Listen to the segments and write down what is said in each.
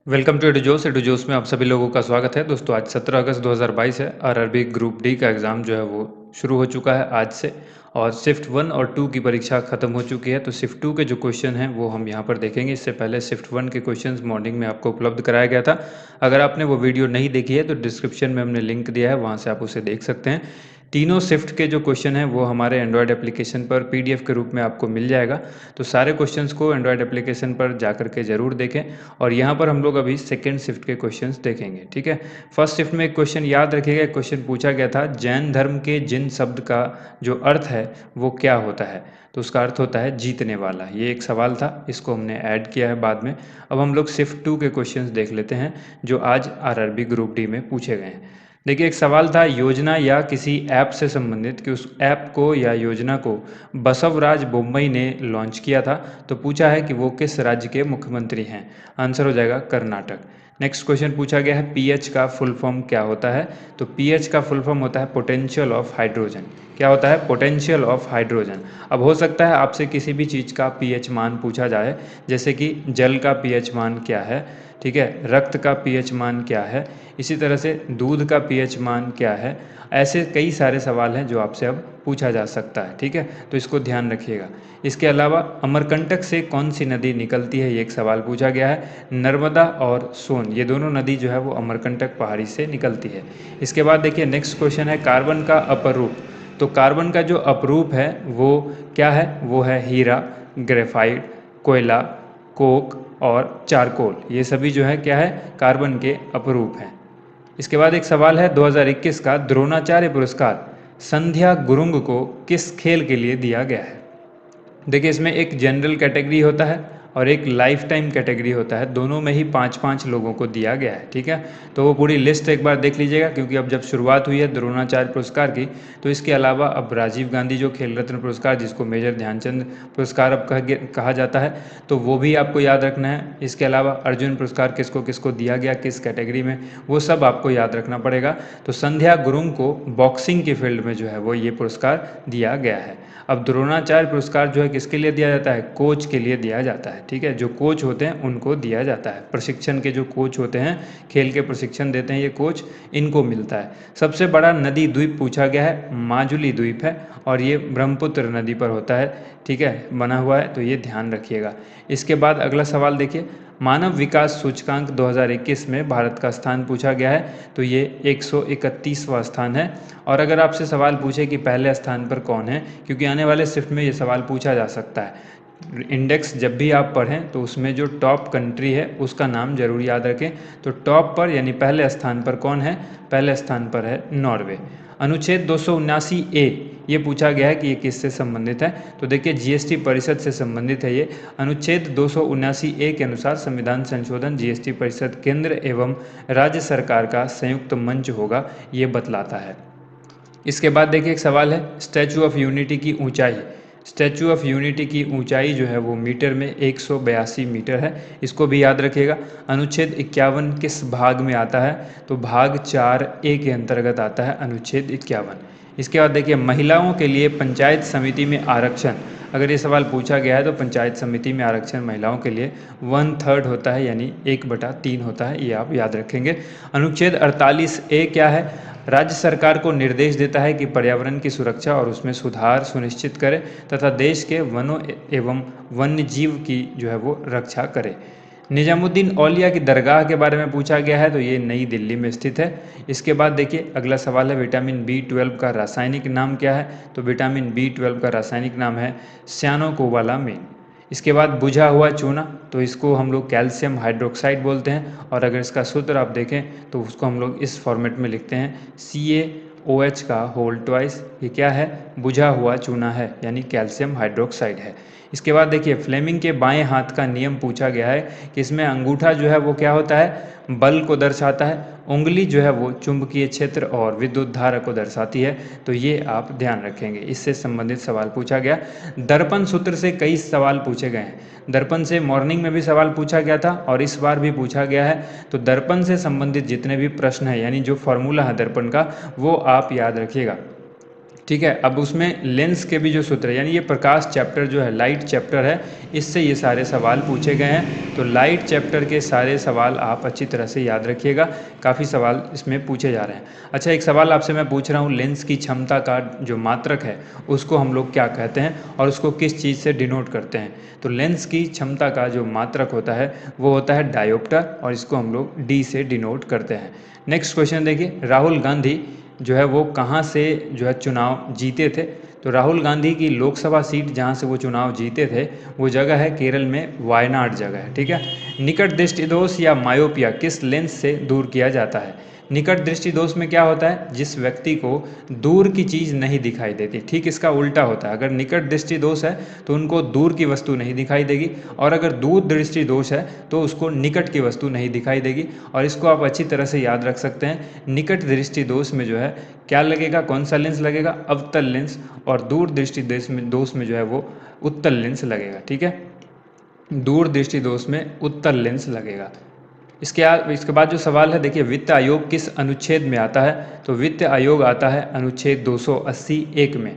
Welcome to एडुजोस में आप सभी लोगों का स्वागत है। दोस्तों आज 17 अगस्त 2022 है। आरआरबी ग्रुप डी का एग्ज़ाम जो है वो शुरू हो चुका है आज से और शिफ्ट 1 और 2 की परीक्षा ख़त्म हो चुकी है। तो शिफ्ट 2 के जो क्वेश्चन हैं वो हम यहाँ पर देखेंगे। इससे पहले शिफ्ट 1 के क्वेश्चंस मॉर्निंग में आपको उपलब्ध कराया गया था। अगर आपने वो वीडियो नहीं देखी है तो डिस्क्रिप्शन में हमने लिंक दिया है, वहाँ से आप उसे देख सकते हैं। तीनों शिफ्ट के जो क्वेश्चन हैं वो हमारे एंड्रॉयड एप्लीकेशन पर पीडीएफ के रूप में आपको मिल जाएगा। तो सारे क्वेश्चंस को एंड्रॉयड एप्लीकेशन पर जा कर के ज़रूर देखें। और यहाँ पर हम लोग अभी सेकेंड शिफ्ट के क्वेश्चंस देखेंगे, ठीक है। फर्स्ट शिफ्ट में एक क्वेश्चन याद रखिएगा, एक क्वेश्चन पूछा गया था, जैन धर्म के जिन शब्द का जो अर्थ है वो क्या होता है। तो उसका अर्थ होता है जीतने वाला। ये एक सवाल था, इसको हमने ऐड किया है बाद में। अब हम लोग शिफ्ट 2 के क्वेश्चंस देख लेते हैं जो आज आरआरबी ग्रुप डी में पूछे गए हैं। देखिए एक सवाल था, योजना या किसी ऐप से संबंधित कि उस ऐप को या योजना को बसवराज बोम्मई ने लॉन्च किया था। तो पूछा है कि वो किस राज्य के मुख्यमंत्री हैं। आंसर हो जाएगा कर्नाटक। नेक्स्ट क्वेश्चन पूछा गया है, पीएच का फुल फॉर्म क्या होता है। तो पीएच का फुल फॉर्म होता है पोटेंशियल ऑफ हाइड्रोजन। क्या होता है? Potential of hydrogen. अब हो सकता है आपसे किसी भी चीज़ का पीएच मान पूछा जाए, जैसे कि जल का पीएच मान क्या है, ठीक है, रक्त का पीएच मान क्या है, इसी तरह से दूध का पीएच मान क्या है। ऐसे कई सारे सवाल हैं जो आपसे अब पूछा जा सकता है, ठीक है। तो इसको ध्यान रखिएगा। इसके अलावा अमरकंटक से कौन सी नदी निकलती है, ये एक सवाल पूछा गया है। नर्मदा और सोन, ये दोनों नदी जो है वो अमरकंटक पहाड़ी से निकलती है। इसके बाद देखिए नेक्स्ट क्वेश्चन है, कार्बन का अपरूप। तो कार्बन का जो अपरूप है वो क्या है? वो है हीरा, ग्रेफाइट, कोयला, कोक और चारकोल। ये सभी जो है क्या है? कार्बन के अपरूप हैं। इसके बाद एक सवाल है, 2021 का द्रोणाचार्य पुरस्कार संध्या गुरुंग को किस खेल के लिए दिया गया है। देखिए इसमें एक जनरल कैटेगरी होता है और एक लाइफ टाइम कैटेगरी होता है। दोनों में ही 5-5 लोगों को दिया गया है, ठीक है। तो वो पूरी लिस्ट एक बार देख लीजिएगा, क्योंकि अब जब शुरुआत हुई है द्रोणाचार्य पुरस्कार की, तो इसके अलावा अब राजीव गांधी जो खेल रत्न पुरस्कार, जिसको मेजर ध्यानचंद पुरस्कार अब कहा जाता है, तो वो भी आपको याद रखना है। इसके अलावा अर्जुन पुरस्कार किसको किसको दिया गया, किस कैटेगरी में, वो सब आपको याद रखना पड़ेगा। तो संध्या गुरुंग को बॉक्सिंग की फील्ड में जो है वो ये पुरस्कार दिया गया है। अब द्रोणाचार्य पुरस्कार जो है किसके लिए दिया जाता है? कोच के लिए दिया जाता है, ठीक है। जो कोच होते हैं उनको दिया जाता है। प्रशिक्षण के जो कोच होते हैं, खेल के प्रशिक्षण देते हैं ये कोच, इनको मिलता है। सबसे बड़ा नदी द्वीप पूछा गया है, माजुली द्वीप है और ये ब्रह्मपुत्र नदी पर होता है, ठीक है, बना हुआ है। तो ये ध्यान रखिएगा। इसके बाद अगला सवाल देखिए, मानव विकास सूचकांक 2021 में भारत का स्थान पूछा गया है। तो ये 131वां स्थान है। और अगर आपसे सवाल पूछे कि पहले स्थान पर कौन है, क्योंकि आने वाले शिफ्ट में ये सवाल पूछा जा सकता है। इंडेक्स जब भी आप पढ़ें तो उसमें जो टॉप कंट्री है उसका नाम जरूर याद रखें। तो टॉप पर यानी पहले स्थान पर कौन है? पहले स्थान पर है नॉर्वे। अनुच्छेद 279A ये पूछा गया है कि ये किससे संबंधित है। तो देखिए जीएसटी परिषद से संबंधित है ये। अनुच्छेद 279A के अनुसार संविधान संशोधन जीएसटी परिषद केंद्र एवं राज्य सरकार का संयुक्त मंच होगा, ये बतलाता है। इसके बाद देखिए एक सवाल है, स्टैचू ऑफ यूनिटी की ऊंचाई। स्टैचू ऑफ यूनिटी की ऊंचाई जो है वो मीटर में 182 मीटर है, इसको भी याद रखिएगा। अनुच्छेद 51 किस भाग में आता है? तो भाग 4A के अंतर्गत आता है अनुच्छेद 51। इसके बाद देखिए महिलाओं के लिए पंचायत समिति में आरक्षण, अगर ये सवाल पूछा गया है तो पंचायत समिति में आरक्षण महिलाओं के लिए 1/3 होता है, यानी 1/3 होता है, ये आप याद रखेंगे। अनुच्छेद 48A क्या है? राज्य सरकार को निर्देश देता है कि पर्यावरण की सुरक्षा और उसमें सुधार सुनिश्चित करे तथा देश के वनों एवं वन्य जीव की जो है वो रक्षा करे। निजामुद्दीन औलिया की दरगाह के बारे में पूछा गया है, तो ये नई दिल्ली में स्थित है। इसके बाद देखिए अगला सवाल है, विटामिन B12 का रासायनिक नाम क्या है? तो विटामिन B12 का रासायनिक नाम है साइनोकोबालामिन। इसके बाद बुझा हुआ चूना, तो इसको हम लोग कैल्शियम हाइड्रोक्साइड बोलते हैं। और अगर इसका सूत्र आप देखें तो उसको हम लोग इस फॉर्मेट में लिखते हैं, CaOH का होल ट्वाइस। ये क्या है? बुझा हुआ चूना है, यानी कैल्शियम हाइड्रोक्साइड है। इसके बाद देखिए फ्लेमिंग के बाएं हाथ का नियम पूछा गया है कि इसमें अंगूठा जो है वो क्या होता है? बल को दर्शाता है। उंगली जो है वो चुंबकीय क्षेत्र और विद्युत धारा को दर्शाती है। तो ये आप ध्यान रखेंगे, इससे संबंधित सवाल पूछा गया। दर्पण सूत्र से कई सवाल पूछे गए हैं। दर्पण से मॉर्निंग में भी सवाल पूछा गया था और इस बार भी पूछा गया है। तो दर्पण से संबंधित जितने भी प्रश्न हैं, यानी जो फॉर्मूला है दर्पण का, वो आप याद रखिएगा। ठीक है। अब उसमें लेंस के भी जो सूत्र है, यानी ये प्रकाश चैप्टर जो है, लाइट चैप्टर है, इससे ये सारे सवाल पूछे गए हैं। तो लाइट चैप्टर के सारे सवाल आप अच्छी तरह से याद रखिएगा, काफ़ी सवाल इसमें पूछे जा रहे हैं। अच्छा, एक सवाल आपसे मैं पूछ रहा हूँ, लेंस की क्षमता का जो मात्रक है उसको हम लोग क्या कहते हैं और उसको किस चीज़ से डिनोट करते हैं? तो लेंस की क्षमता का जो मात्रक होता है वो होता है डायोप्टर, और इसको हम लोग डी से डिनोट करते हैं। नेक्स्ट क्वेश्चन देखिए, राहुल गांधी जो है वो कहाँ से जो है चुनाव जीते थे? तो राहुल गांधी की लोकसभा सीट जहाँ से वो चुनाव जीते थे वो जगह है केरल में, वायनाड जगह है। ठीक है। निकट दृष्टि दोष या मायोपिया किस लेंस से दूर किया जाता है? निकट दृष्टि दोष में क्या होता है? जिस व्यक्ति को दूर की चीज़ नहीं दिखाई देती, ठीक इसका उल्टा होता है। अगर निकट दृष्टि दोष है तो उनको दूर की वस्तु नहीं दिखाई देगी, और अगर दूर दृष्टि दोष है तो उसको निकट की वस्तु नहीं दिखाई देगी। और इसको आप अच्छी तरह से याद रख सकते हैं। निकट दृष्टि दोष में जो है क्या लगेगा, कौन सा लेंस लगेगा? अवतल लेंस। और दूर दृष्टि दोष में जो है वो उत्तल लेंस लगेगा। ठीक है, दूर दृष्टि दोष में उत्तल लेंस लगेगा। इसके बाद जो सवाल है देखिए, वित्त आयोग किस अनुच्छेद में आता है? तो वित्त आयोग आता है अनुच्छेद 280(1) में।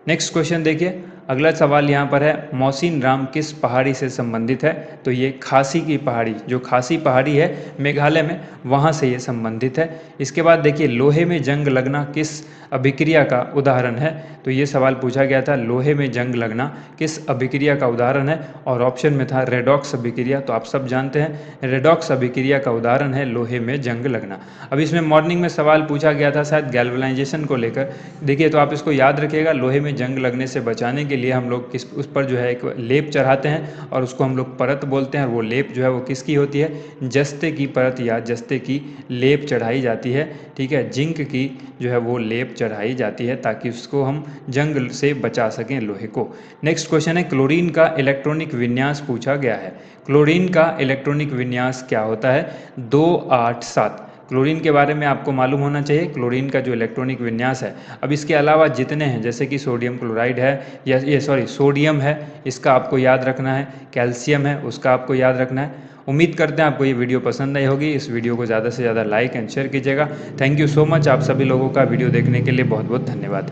नेक्स्ट क्वेश्चन देखिए, अगला सवाल यहाँ पर है, मौसिन राम किस पहाड़ी से संबंधित है? तो ये खासी की पहाड़ी, जो खासी पहाड़ी है मेघालय में, वहाँ से ये संबंधित है। इसके बाद देखिए, लोहे में जंग लगना किस अभिक्रिया का उदाहरण है? तो ये सवाल पूछा गया था, लोहे में जंग लगना किस अभिक्रिया का उदाहरण है? और ऑप्शन में था रेडॉक्स अभिक्रिया। तो आप सब जानते हैं रेडॉक्स अभिक्रिया का उदाहरण है लोहे में जंग लगना। अब इसमें मॉर्निंग में सवाल पूछा गया था शायद गैल्वेनाइजेशन को लेकर। देखिए, तो आप इसको याद रखिएगा, लोहे में जंग लगने से बचाने के लिए हम लोग उस पर जो है एक लेप चढ़ाते हैं, और उसको हम लोग परत बोलते हैं। वो लेप जो है वो किसकी होती है? जस्ते की परत या जस्ते की लेप चढ़ाई जाती है। ठीक है, जिंक की जो है वो लेप चढ़ाई जाती है ताकि उसको हम जंग से बचा सकें लोहे को। नेक्स्ट क्वेश्चन है, क्लोरीन का इलेक्ट्रॉनिक विन्यास पूछा गया है। क्लोरीन का इलेक्ट्रॉनिक विन्यास क्या होता है? 287। क्लोरीन के बारे में आपको मालूम होना चाहिए, क्लोरीन का जो इलेक्ट्रॉनिक विन्यास है। अब इसके अलावा जितने हैं, जैसे कि सोडियम क्लोराइड है, या ये सोडियम है, इसका आपको याद रखना है। कैल्शियम है, उसका आपको याद रखना है। उम्मीद करते हैं आपको ये वीडियो पसंद आई होगी। इस वीडियो को ज़्यादा से ज़्यादा लाइक एंड शेयर कीजिएगा। थैंक यू सो मच, आप सभी लोगों का वीडियो देखने के लिए बहुत बहुत धन्यवाद।